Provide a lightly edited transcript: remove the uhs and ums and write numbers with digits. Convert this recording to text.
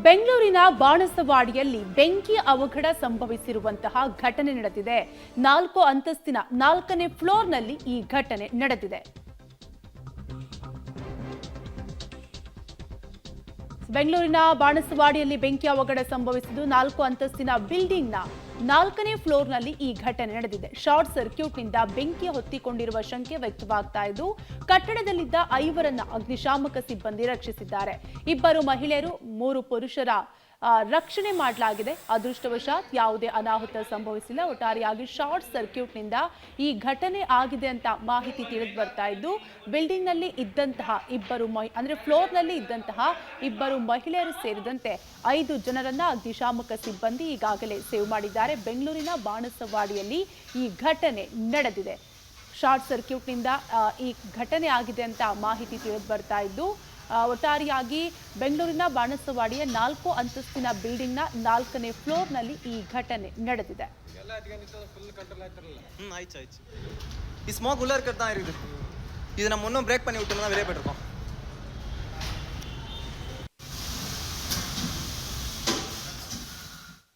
ಬೆಂಗಳೂರಿನ ಬಾಣಸವಾಡಿಯಲ್ಲಿ ಬೆಂಕಿ ಅವಘಡ ಸಂಭವಿಸಿರುವಂತಹ ಘಟನೆ ನಡೆದಿದೆ. 4 ಅಂತಸ್ತಿನ 4ನೇ ಫ್ಲೋರ್ನಲ್ಲಿ ಈ ಘಟನೆ ನಡೆದಿದೆ. ಬೆಂಗಳೂರಿನ ಬಾಣಸವಾಡಿಯಲ್ಲಿ ಬೆಂಕಿ ಅವಘಡ ಸಂಭವಿಸಿದ್ದು 4 ಅಂತಸ್ತಿನ ಬಿಲ್ಡಿಂಗ್ನ 4ನೇ ಫ್ಲೋರ್ನಲ್ಲಿ ಈ ಘಟನೆ ನಡೆದಿದೆ. ಶಾರ್ಟ್ ಸರ್ಕ್ಯೂಟ್ನಿಂದ ಬೆಂಕಿ ಹೊತ್ತಿಕೊಂಡಿರುವ ಶಂಕೆ ವ್ಯಕ್ತವಾಗ್ತಾ ಇದ್ದು ಕಟ್ಟಡದಲ್ಲಿದ್ದ 5ರನ್ನ ಅಗ್ನಿಶಾಮಕ ಸಿಬ್ಬಂದಿ ರಕ್ಷಿಸಿದ್ದಾರೆ. 2 ಮಹಿಳೆಯರು 3 ಪುರುಷರ ರಕ್ಷಣೆ ಮಾಡಲಾಗಿದೆ. ಅದೃಷ್ಟವಶಾತ್ ಯಾವುದೇ ಅನಾಹುತ ಸಂಭವಿಸಿಲ್ಲ. ಒಟ್ಟಾರೆಯಾಗಿ ಶಾರ್ಟ್ ಸರ್ಕ್ಯೂಟ್ನಿಂದ ಈ ಘಟನೆ ಆಗಿದೆ ಅಂತ ಮಾಹಿತಿ ತಿಳಿದು ಬರ್ತಾ ಇದ್ದು ಬಿಲ್ಡಿಂಗ್ನಲ್ಲಿ ಇದ್ದಂತಹ ಫ್ಲೋರ್ನಲ್ಲಿ ಇದ್ದಂತಹ 2 ಮಹಿಳೆಯರು ಸೇರಿದಂತೆ 5 ಜನರನ್ನ ಅಗ್ನಿಶಾಮಕ ಸಿಬ್ಬಂದಿ ಈಗಾಗಲೇ ಸೇವ್ ಮಾಡಿದ್ದಾರೆ. ಬೆಂಗಳೂರಿನ ಬಾಣಸವಾಡಿಯಲ್ಲಿ ಈ ಘಟನೆ ನಡೆದಿದೆ. ಶಾರ್ಟ್ ಸರ್ಕ್ಯೂಟ್ನಿಂದ ಈ ಘಟನೆ ಆಗಿದೆ ಅಂತ ಮಾಹಿತಿ ತಿಳಿದು ಬರ್ತಾ ಇದ್ದು ಒಟ್ಟಾರೆಯಾಗಿ ಬೆಂಗಳೂರಿನ ಬಾಣಸವಾಡಿಯ 4 ಅಂತಸ್ತಿನ ಬಿಲ್ಡಿಂಗ್ನ 4ನೇ ಫ್ಲೋರ್ನಲ್ಲಿ ಈ ಘಟನೆ ನಡೆದಿದೆ. ಈ ಸ್ಮೋಕ್ ಉಳ್ಳರ್ ಕರ್ತಾ ಇರೋದು ಇದನ್ನ ಮುನ್ನೂ ಬ್ರೇಕ್ பண்ணி விட்டோம்னா வெளியே போயிட்டு இருக்கோம்.